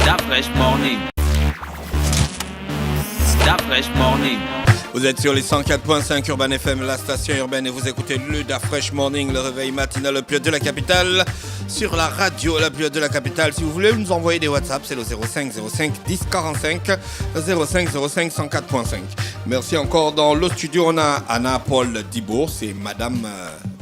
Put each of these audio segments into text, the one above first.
Da Fresh Morning. Da Fresh Morning. Vous êtes sur les 104.5 Urban FM, la station urbaine, et vous écoutez le Da Fresh Morning, le réveil matinal le plus haut de la capitale, sur la radio la plus haute de la capitale. Si vous voulez nous envoyer des WhatsApp, c'est le 05 05 10 45 05 05 104.5. Merci encore. Dans le studio, on a Anna-Paul Dibo, c'est Madame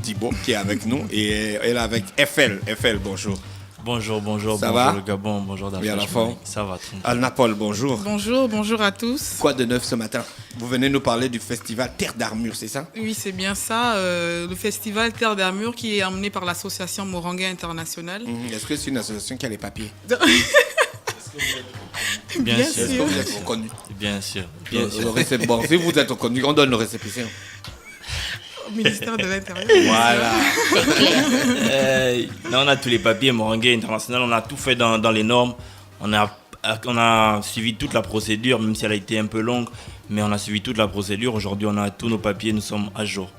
Dibo qui est avec nous, et elle est avec FL. FL, bonjour. Bonjour, ça bonjour va? le Gabon, bonjour Oui, à la forme. Ça va, tranquille. Anna-Paul, bonjour. Bonjour à tous. Quoi de neuf ce matin? Vous venez nous parler du festival Terre d'Armure, c'est ça? Oui, c'est bien ça, le festival Terre d'Armure qui est emmené par l'association Moranguais International. Est-ce que c'est une association qui a les papiers? Bien sûr. Est-ce que vous êtes reconnu? Bien sûr. Bon, si vous êtes reconnu, on donne le récépissé. Au ministère de l'Intérieur. Voilà. Là, on a tous les papiers, Moranguais International, on a tout fait dans les normes. On a suivi toute la procédure, même si elle a été un peu longue, mais on a suivi toute la procédure. Aujourd'hui, on a tous nos papiers, nous sommes à jour.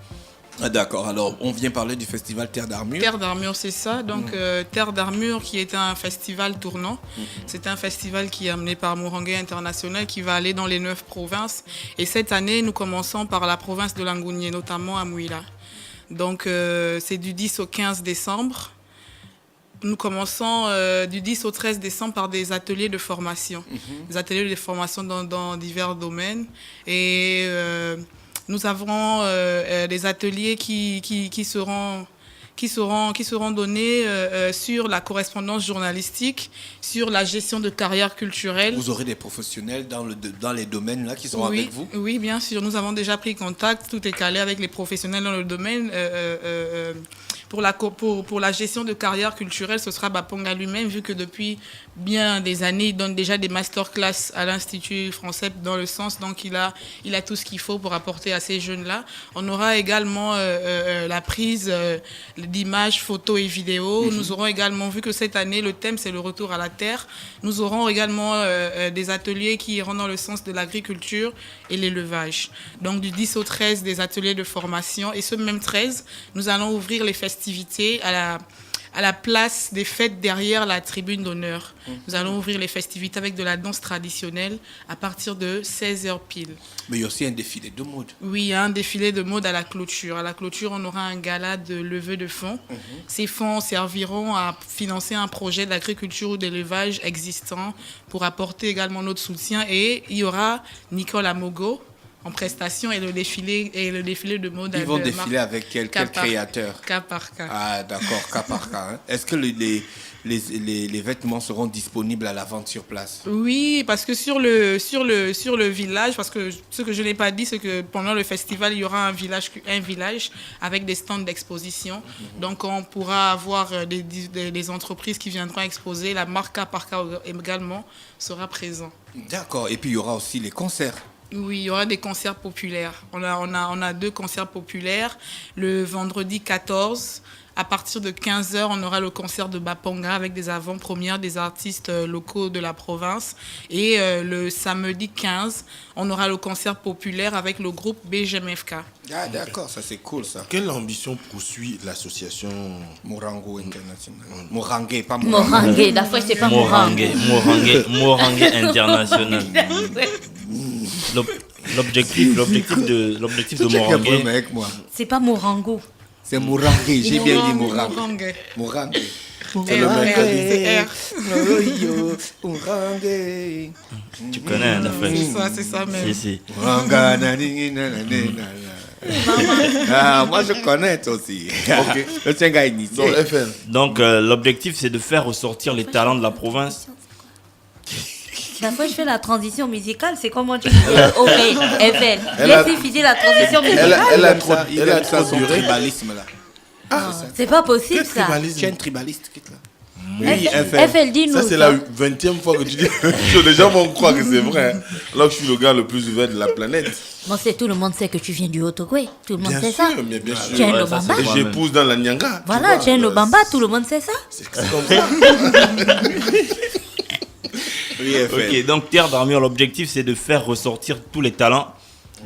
Ah, d'accord, alors on vient parler du festival Terre d'Armure. Terre d'Armure, c'est ça. Donc, Terre d'Armure qui est un festival tournant. C'est un festival qui est amené par Moranguais International qui va aller dans les 9 provinces. Et cette année, nous commençons par la province de Langounié, notamment à Mouila. Donc, c'est du 10 au 15 décembre. Nous commençons du 10 au 13 décembre par des ateliers de formation. Des ateliers de formation dans divers domaines. Et nous avons des ateliers qui seront donnés sur la correspondance journalistique, sur la gestion de carrière culturelle. Vous aurez des professionnels dans les domaines là qui seront avec vous? Oui, bien sûr. Nous avons déjà pris contact. Tout est calé avec les professionnels dans le domaine. Pour la gestion de carrière culturelle, ce sera Baponga lui-même, vu que depuis bien des années, il donne déjà des masterclass à l'Institut français dans le sens. Donc, il a tout ce qu'il faut pour apporter à ces jeunes-là. On aura également la prise d'images, photos et vidéos. Nous aurons également, vu que cette année, le thème, c'est le retour à la terre, nous aurons également des ateliers qui iront dans le sens de l'agriculture et l'élevage. Donc, du 10 au 13, des ateliers de formation. Et ce même 13, nous allons ouvrir les festivités à la place des fêtes derrière la tribune d'honneur. Nous allons ouvrir les festivités avec de la danse traditionnelle à partir de 16h pile. Mais il y a aussi un défilé de mode. Oui, il y a un défilé de mode à la clôture. À la clôture, on aura un gala de levée de fonds. Ces fonds serviront à financer un projet d'agriculture ou d'élevage existant pour apporter également notre soutien. Et il y aura Nicole Amogo en prestation et le défilé de mode. Ils vont défiler avec quel créateur? Cas par cas. Ah, d'accord, cas par cas. Hein. Est-ce que les vêtements seront disponibles à la vente sur place? Oui, parce que sur le village, parce que ce que je n'ai pas dit, c'est que pendant le festival, il y aura un village avec des stands d'exposition. Donc, on pourra avoir des entreprises qui viendront exposer. La marque cas par cas également sera présente. D'accord, et puis il y aura aussi les concerts. Oui, il y aura des concerts populaires. On a 2 concerts populaires. Le vendredi 14, à partir de 15h, on aura le concert de Baponga avec des avant-premières des artistes locaux de la province. Et le samedi 15, on aura le concert populaire avec le groupe BGMFK. Ah, d'accord, ça c'est cool ça. Quelle ambition poursuit l'association Morango International? Moranguais, pas Moranguais, la fois c'est pas Moranguais. Moranguais International. L'objectif de Moranguais. Avec moi. C'est pas Morango. C'est Moranguais, j'ai bien dit Moranguais. Moranguais. Moranguais. Moranguais. Tu connais la fête. C'est ça même. Si. Ah, moi je connais toi aussi. Le tien gars initié. Donc l'objectif c'est de faire ressortir les talents de la province. La fois je fais la transition musicale, c'est comment tu dis ok, FL. Laissez finir la transition musicale. Elle a ça trop son duré. tribalisme là. C'est pas possible Quel ça. tribalisme? Tu es un tribaliste quitte là. Oui, FL, dis-nous. Ça, c'est la 20e fois que tu dis. Les gens vont croire que c'est vrai. Hein. Alors que je suis le gars le plus ouvert de la planète. Bon, tout le monde sait que tu viens du Haut-Togo. Tout le monde Bien sait sûr, ça. mais bien sûr. Tu es un Ouais, Lobamba. ça, Et j'épouse dans la Nyanga. Voilà, tu es un Lobamba, tout le monde sait ça. C'est comme ça. Ok, donc Terre d'Armure, l'objectif c'est de faire ressortir tous les talents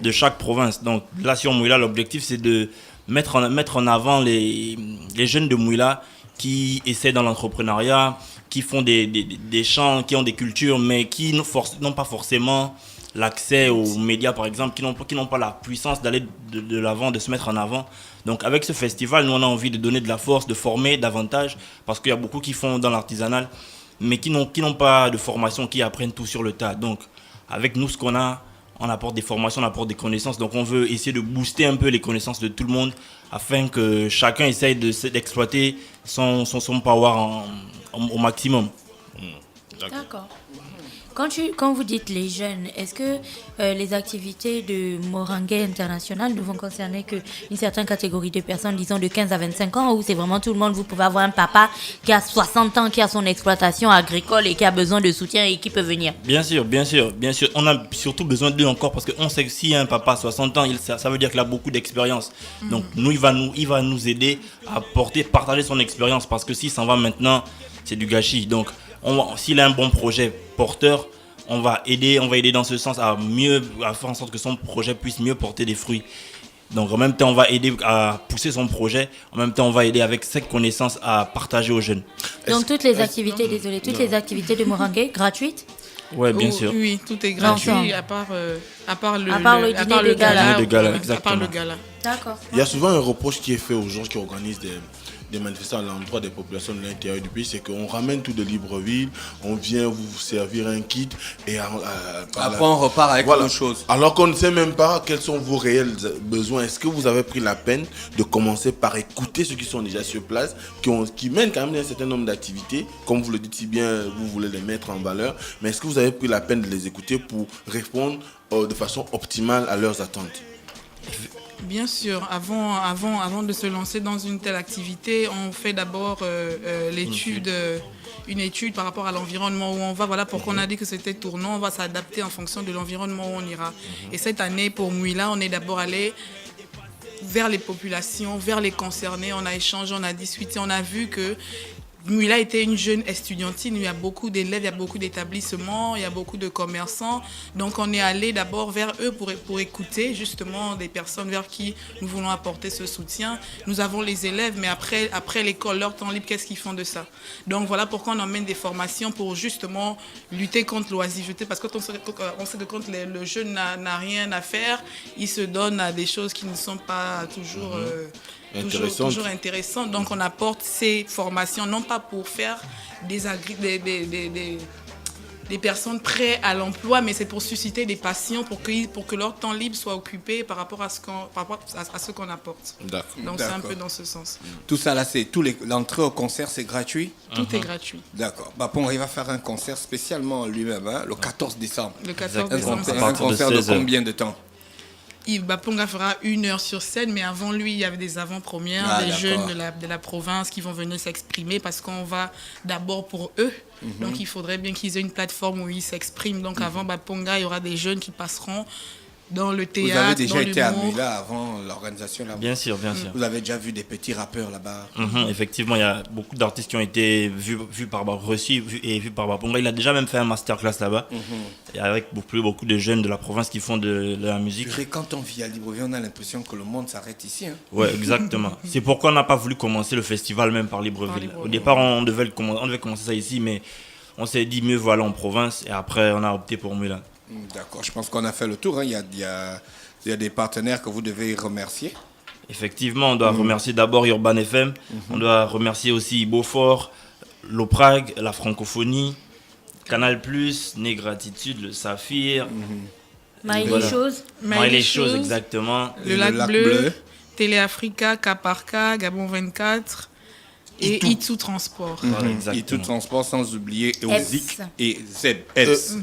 de chaque province. Donc là sur Mouila, l'objectif c'est de mettre en avant les jeunes de Mouila qui essaient dans l'entrepreneuriat, qui font des chants, qui ont des cultures, mais qui n'ont pas forcément l'accès aux médias, par exemple, qui n'ont pas la puissance d'aller de l'avant, de se mettre en avant. Donc avec ce festival, nous on a envie de donner de la force, de former davantage, parce qu'il y a beaucoup qui font dans l'artisanal, mais qui n'ont pas de formation, qui apprennent tout sur le tas. Donc avec nous, ce qu'on a, on apporte des formations, on apporte des connaissances. Donc on veut essayer de booster un peu les connaissances de tout le monde, afin que chacun essaye d'exploiter son power au maximum. D'accord. Quand vous dites les jeunes, est-ce que les activités de Moringue International ne vont concerner qu'une certaine catégorie de personnes, disons de 15 à 25 ans, ou c'est vraiment tout le monde? Vous pouvez avoir un papa qui a 60 ans, qui a son exploitation agricole et qui a besoin de soutien et qui peut venir. Bien sûr. On a surtout besoin d'eux encore parce qu'on sait que si un papa a 60 ans, ça veut dire qu'il a beaucoup d'expérience. Donc nous, il va nous aider à partager son expérience, parce que s'il s'en va maintenant, c'est du gâchis. Donc s'il a un bon projet porteur, on va aider dans ce sens à faire en sorte que son projet puisse mieux porter des fruits. Donc en même temps, on va aider à pousser son projet, en même temps, on va aider avec cette connaissance à partager aux jeunes. Donc toutes les activités de Moringue gratuites? Ouais, bien sûr. Oui, tout est gratuit, à part le gala. D'accord. Il y a souvent un reproche qui est fait aux gens qui organisent des manifestations à l'endroit des populations de l'intérieur du pays, c'est qu'on ramène tout de Libreville, on vient vous servir un kit et après on repart avec autre chose. Alors qu'on ne sait même pas quels sont vos réels besoins. Est-ce que vous avez pris la peine de commencer par écouter ceux qui sont déjà sur place, qui mènent quand même un certain nombre d'activités, comme vous le dites si bien, vous voulez les mettre en valeur, mais est-ce que vous avez pris la peine de les écouter pour répondre de façon optimale à leurs attentes? Bien sûr, avant de se lancer dans une telle activité, on fait d'abord une étude par rapport à l'environnement où on va. Voilà pourquoi on a dit que c'était tournant, on va s'adapter en fonction de l'environnement où on ira. Et cette année, pour Mouila, on est d'abord allé vers les populations, vers les concernés, on a échangé, on a discuté, on a vu que Mouila était une jeune estudiantine, il y a beaucoup d'élèves, il y a beaucoup d'établissements, il y a beaucoup de commerçants. Donc on est allé d'abord vers eux pour écouter justement des personnes vers qui nous voulons apporter ce soutien. Nous avons les élèves, mais après l'école, leur temps libre, qu'est-ce qu'ils font de ça? Donc voilà pourquoi on emmène des formations pour justement lutter contre l'oisiveté. Parce que on sait que quand le jeune n'a rien à faire, il se donne à des choses qui ne sont pas toujours... toujours intéressant. Donc on apporte ces formations non pas pour faire des personnes prêtes à l'emploi, mais c'est pour susciter des passions, pour que leur temps libre soit occupé par rapport à ce qu'on apporte. D'accord. Donc c'est un peu dans ce sens. Tout ça là, l'entrée au concert, c'est gratuit? Tout est gratuit. D'accord. Bapong, il va faire un concert spécialement lui-même, le 14 décembre. Le 14 décembre. C'est un concert de combien de temps? Yves Baponga fera 1 heure sur scène, mais avant lui, il y avait des avant-premières, des jeunes de la province qui vont venir s'exprimer parce qu'on va d'abord pour eux. Donc il faudrait bien qu'ils aient une plateforme où ils s'expriment. Donc avant Baponga, il y aura des jeunes qui passeront dans le théâtre, vous avez déjà dans été à l'humour. Mouila avant l'organisation là-bas? Bien sûr. Vous avez déjà vu des petits rappeurs là-bas? Effectivement, il y a beaucoup d'artistes qui ont été vus par Baponga. Il a déjà même fait un masterclass là-bas, et avec beaucoup de jeunes de la province qui font de la musique. Quand on vit à Libreville, on a l'impression que le monde s'arrête ici. Ouais, exactement. C'est pourquoi on n'a pas voulu commencer le festival même par Libreville. Au départ, on devait commencer ça ici, mais on s'est dit mieux vaut aller en province, et après on a opté pour Mouila. D'accord, je pense qu'on a fait le tour. Il y a des partenaires que vous devez remercier. Effectivement, on doit remercier d'abord Urban FM, on doit remercier aussi Beaufort, l'Oprag, la francophonie, Canal+, Négratitude, le Saphir, Maï Choses, exactement. Le Lac Bleu, Télé Africa, K Gabon 24 et Itu Transport. Itu Transport, sans oublier EOSIC et ZEPS.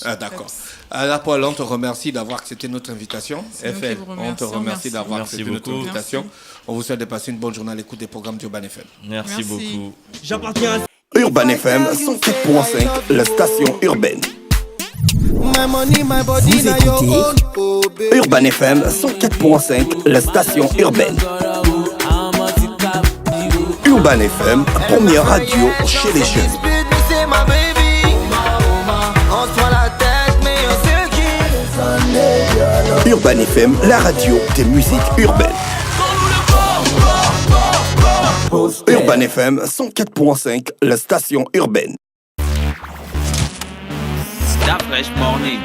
Ah, d'accord. Alors, Paul, on te remercie d'avoir accepté notre invitation. FL, on te remercie d'avoir accepté notre invitation. On vous souhaite de passer une bonne journée à l'écoute des programmes d'Urban FM. Merci beaucoup. Urban FM 104.5, la station urbaine. Vous écoutez Urban FM 104.5, la station urbaine. Urban FM, première radio chez les jeunes. Urban FM, la radio des musiques urbaines. Urban FM 104.5, la station urbaine. Da Fresh Morning.